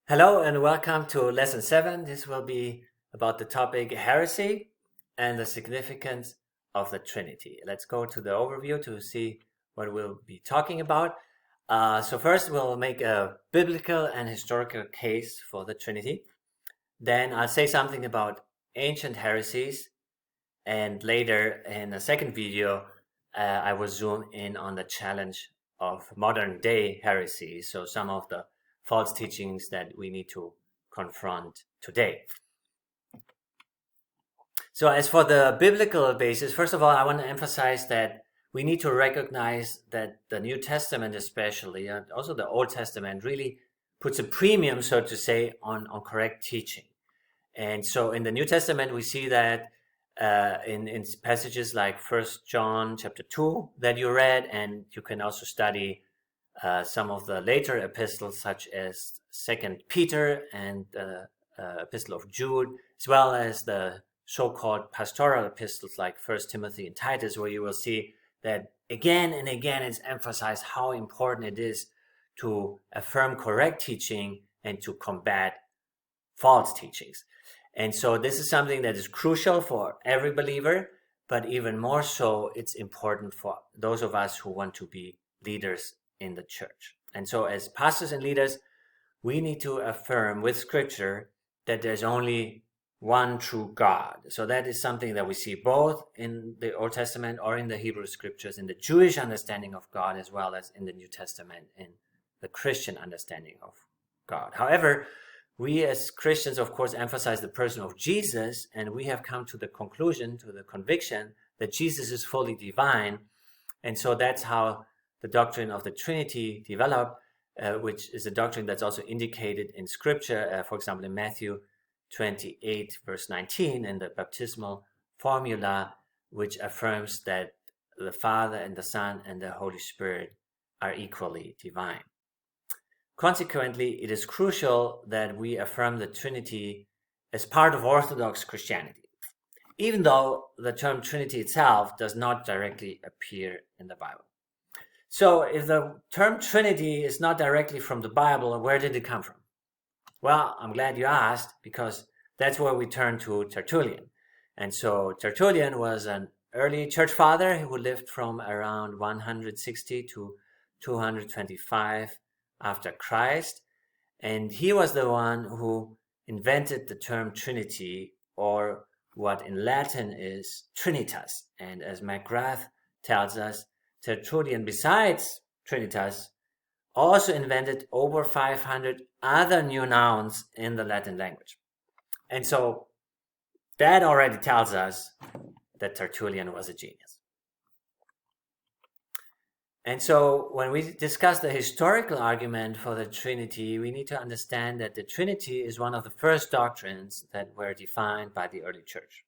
Hello and welcome to Lesson 7. This will be about the topic Heresy and the significance of the Trinity. Let's go to the overview to see what we'll be talking about. So first we'll make a biblical and historical case for the Trinity. Then I'll say something about ancient heresies. And later in the second video, I will zoom in on the challenge of modern day heresy. So some of the false teachings that we need to confront today. So as for the biblical basis, first of all, I want to emphasize that we need to recognize that the New Testament especially, and also the Old Testament, really puts a premium, so to say, on correct teaching. And so in the New Testament, we see that in passages like 1 John chapter 2 that you read, and you can also study some of the later epistles, such as 2 Peter and the Epistle of Jude, as well as the so-called pastoral epistles like 1 Timothy and Titus, where you will see that again and again it's emphasized how important it is to affirm correct teaching and to combat false teachings. And so this is something that is crucial for every believer, but even more so, it's important for those of us who want to be leaders in the church. And so as pastors and leaders, we need to affirm with scripture that there's only one true God. So that is something that we see both in the Old Testament or in the Hebrew scriptures, in the Jewish understanding of God, as well as in the New Testament, in the Christian understanding of God. However, we as Christians, of course, emphasize the person of Jesus, and we have come to the conclusion, to the conviction, that Jesus is fully divine. And so that's how the doctrine of the Trinity developed, which is a doctrine that's also indicated in Scripture, for example, in Matthew 28, verse 19, in the baptismal formula, which affirms that the Father and the Son and the Holy Spirit are equally divine. Consequently, it is crucial that we affirm the Trinity as part of Orthodox Christianity, even though the term Trinity itself does not directly appear in the Bible. So if the term Trinity is not directly from the Bible, where did it come from? Well, I'm glad you asked, because that's where we turn to Tertullian. And so Tertullian was an early church father who lived from around 160 to 225 after Christ. And he was the one who invented the term Trinity, or what in Latin is Trinitas. And as McGrath tells us, Tertullian, besides Trinitas, also invented over 500 other new nouns in the Latin language. And so that already tells us that Tertullian was a genius. And so when we discuss the historical argument for the Trinity, we need to understand that the Trinity is one of the first doctrines that were defined by the early church.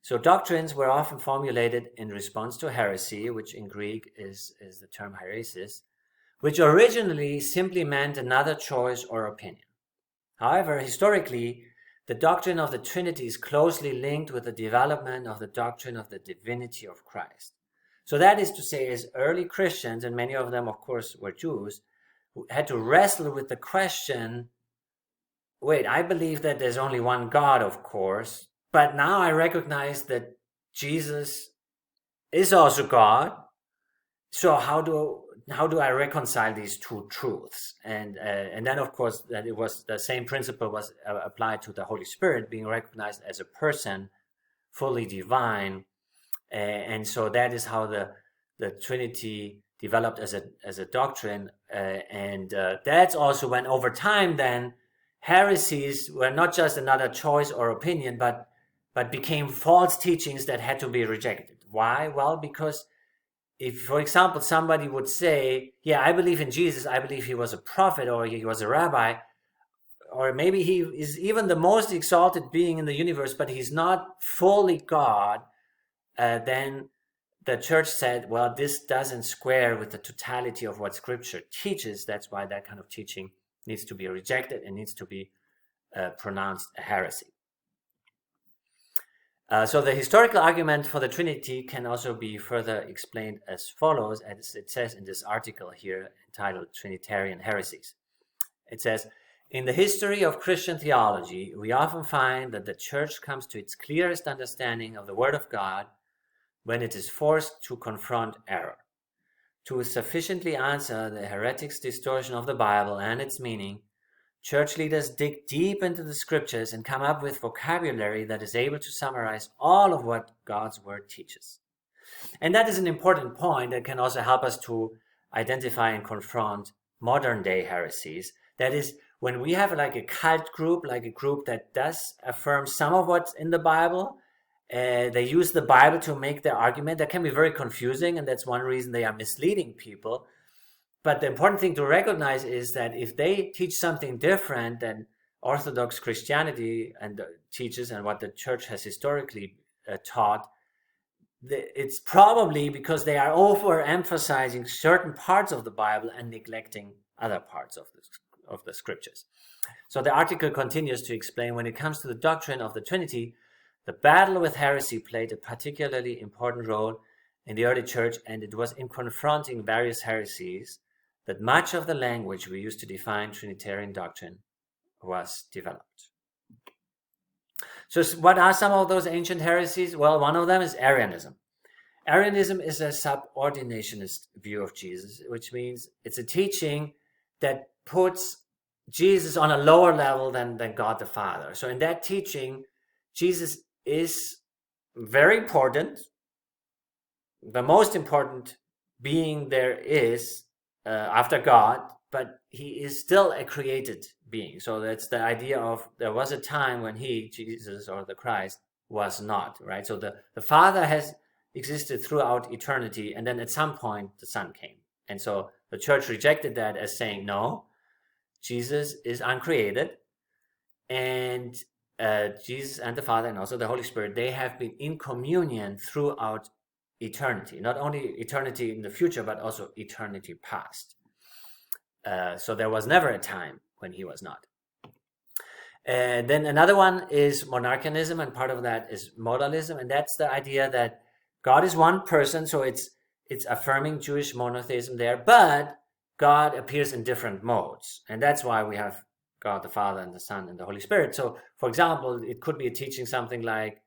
So doctrines were often formulated in response to heresy, which in Greek is the term Heresis, which originally simply meant another choice or opinion. However, historically, the doctrine of the Trinity is closely linked with the development of the doctrine of the divinity of Christ. So that is to say, as early Christians, and many of them, of course, were Jews, who had to wrestle with the question, wait, I believe that there's only one God, of course, but now I recognize that Jesus is also God. So how do I reconcile these two truths? And then, of course, that it was the same principle was applied to the Holy Spirit being recognized as a person, fully divine. And so that is how the Trinity developed as a doctrine. And that's also when over time then heresies were not just another choice or opinion, but became false teachings that had to be rejected. Why? Well, because if, for example, somebody would say, yeah, I believe in Jesus, I believe he was a prophet or he was a rabbi, or maybe he is even the most exalted being in the universe, but he's not fully God, then the church said, well, this doesn't square with the totality of what Scripture teaches. That's why that kind of teaching needs to be rejected and needs to be pronounced a heresy. So the historical argument for the Trinity can also be further explained as follows, as it says in this article here entitled Trinitarian Heresies. It says, In the history of Christian theology, we often find that the church comes to its clearest understanding of the Word of God when it is forced to confront error. To sufficiently answer the heretic's distortion of the Bible and its meaning, church leaders dig deep into the scriptures and come up with vocabulary that is able to summarize all of what God's Word teaches. And that is an important point that can also help us to identify and confront modern day heresies. That is, when we have like a cult group, like a group that does affirm some of what's in the Bible, they use the Bible to make their argument. That can be very confusing, and that's one reason they are misleading people. But the important thing to recognize is that if they teach something different than Orthodox Christianity and teaches and what the church has historically taught, it's probably because they are overemphasizing certain parts of the Bible and neglecting other parts of the scriptures. So the article continues to explain, when it comes to the doctrine of the Trinity, the battle with heresy played a particularly important role in the early church, and it was in confronting various heresies that much of the language we use to define Trinitarian doctrine was developed. So what are some of those ancient heresies? Well, one of them is Arianism. Arianism is a subordinationist view of Jesus, which means it's a teaching that puts Jesus on a lower level than God the Father. So in that teaching, Jesus is very important, the most important being there is after God, but he is still a created being. So that's the idea of there was a time when he, Jesus or the Christ, was not, right? So the Father has existed throughout eternity, and then at some point the Son came. And so the church rejected that as saying, no, Jesus is uncreated, and Jesus and the Father and also the Holy Spirit, they have been in communion throughout eternity, not only eternity in the future, but also eternity past. So there was never a time when he was not. Then another one is monarchianism, and part of that is modalism, and that's the idea that God is one person, so it's affirming Jewish monotheism there, but God appears in different modes, and that's why we have God the Father and the Son and the Holy Spirit. So, for example, it could be teaching something like,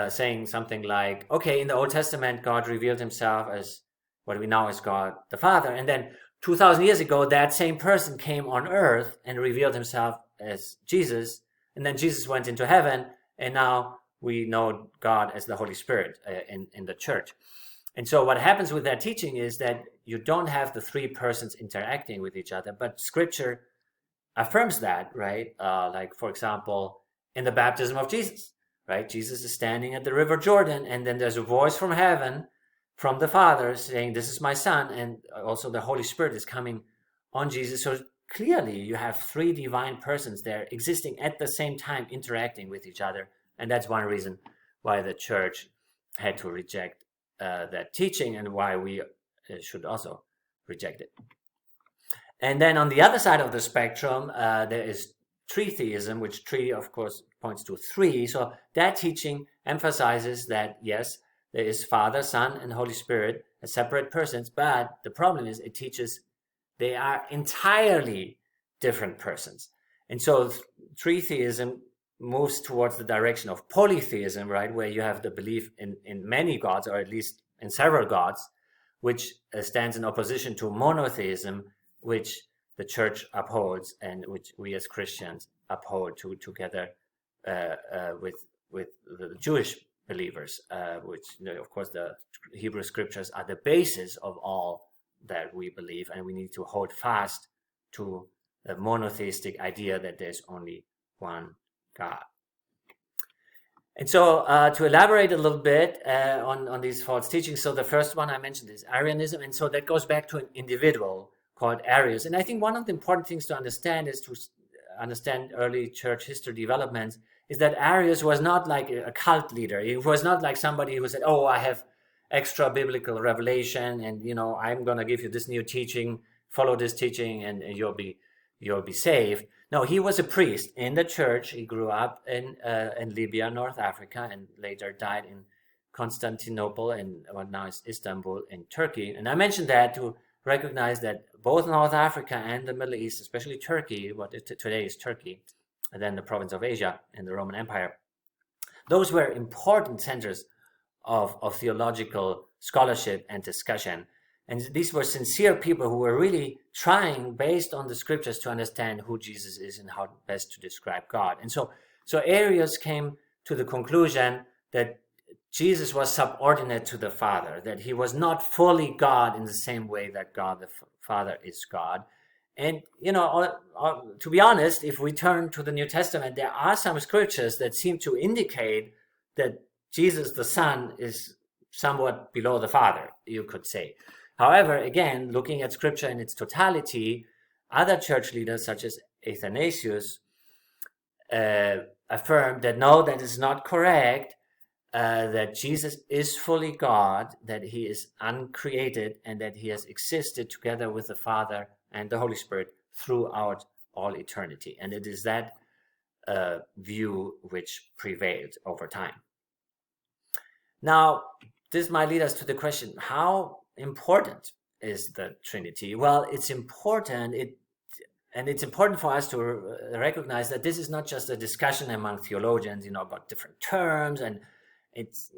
saying something like, okay, in the Old Testament, God revealed himself as what we know as God the Father, and then 2,000 years ago, that same person came on earth and revealed himself as Jesus, and then Jesus went into heaven, and now we know God as the Holy Spirit in the church. And so what happens with that teaching is that you don't have the three persons interacting with each other, but Scripture affirms that, right? Like, for example, in the baptism of Jesus, right? Jesus is standing at the River Jordan, and then there's a voice from heaven, from the Father, saying, this is my Son, and also the Holy Spirit is coming on Jesus. So clearly you have three divine persons there existing at the same time, interacting with each other. And that's one reason why the church had to reject that teaching, and why we should also reject it. And then on the other side of the spectrum, there is tritheism, which tree, of course, points to three. So that teaching emphasizes that, yes, there is Father, Son, and Holy Spirit as separate persons, but the problem is it teaches they are entirely different persons. And so tritheism moves towards the direction of polytheism, right, where you have the belief in many gods, or at least in several gods, which stands in opposition to monotheism, which the church upholds and which we as Christians uphold together with the Jewish believers, which, of course, the Hebrew scriptures are the basis of all that we believe, and we need to hold fast to the monotheistic idea that there's only one God. And so to elaborate a little bit on these false teachings, so the first one I mentioned is Arianism, and so that goes back to an individual called Arius. And I think one of the important things to understand is to understand early church history developments is that Arius was not like a cult leader. He was not like somebody who said, oh, I have extra biblical revelation, and I'm going to give you this new teaching, follow this teaching, and you'll be saved. No, he was a priest in the church. He grew up in Libya, North Africa, and later died in Constantinople and what now is Istanbul in Turkey. And I mentioned that to recognized that both North Africa and the Middle East, especially Turkey, what today is Turkey, and then the province of Asia in the Roman Empire, those were important centers of theological scholarship and discussion. And these were sincere people who were really trying, based on the scriptures, to understand who Jesus is and how best to describe God. And so Arius came to the conclusion that Jesus was subordinate to the Father, that he was not fully God in the same way that God the Father is God. And, to be honest, if we turn to the New Testament, there are some scriptures that seem to indicate that Jesus the Son is somewhat below the Father, you could say. However, again, looking at scripture in its totality, other church leaders such as Athanasius affirmed that no, that is not correct, that Jesus is fully God, that he is uncreated, and that he has existed together with the Father and the Holy Spirit throughout all eternity. And it is that view which prevailed over time. Now, this might lead us to the question, how important is the Trinity? Well, it's important, and it's important for us to recognize that this is not just a discussion among theologians, about different terms, and it's,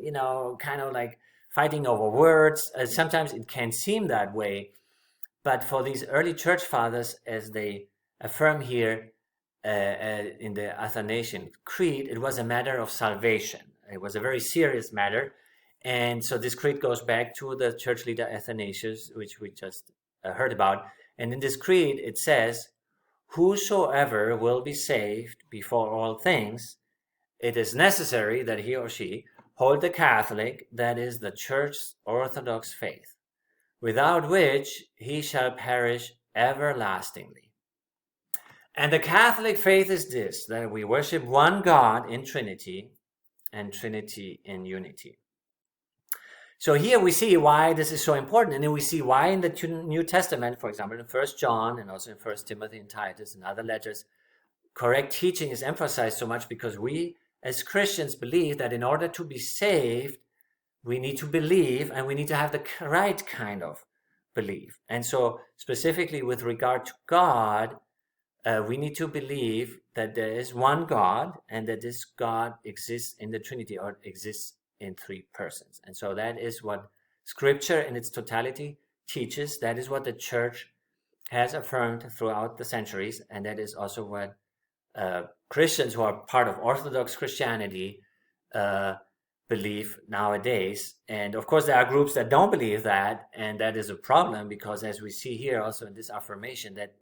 kind of like fighting over words. Sometimes it can seem that way, but for these early church fathers, as they affirm here in the Athanasian Creed, it was a matter of salvation. It was a very serious matter. And so this creed goes back to the church leader Athanasius, which we just heard about. And in this creed, it says, "Whosoever will be saved before all things, it is necessary that he or she hold the Catholic, that is the Church's orthodox faith, without which he shall perish everlastingly." And the Catholic faith is this, that we worship one God in Trinity and Trinity in unity. So here we see why this is so important, and then we see why in the New Testament, for example, in 1 John and also in 1 Timothy and Titus and other letters, correct teaching is emphasized so much, because we as Christians believe that in order to be saved, we need to believe, and we need to have the right kind of belief. And so specifically with regard to God, we need to believe that there is one God, and that this God exists in the Trinity, or exists in three persons. And so that is what scripture in its totality teaches. That is what the church has affirmed throughout the centuries, and that is also what Christians who are part of Orthodox Christianity believe nowadays. And of course there are groups that don't believe that, and that is a problem, because as we see here also in this affirmation, that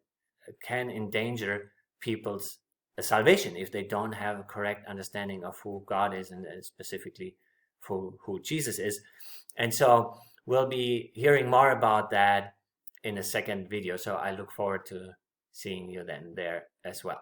can endanger people's salvation if they don't have a correct understanding of who God is, and specifically for who Jesus is. And so we'll be hearing more about that in a second video. So I look forward to seeing you then there as well.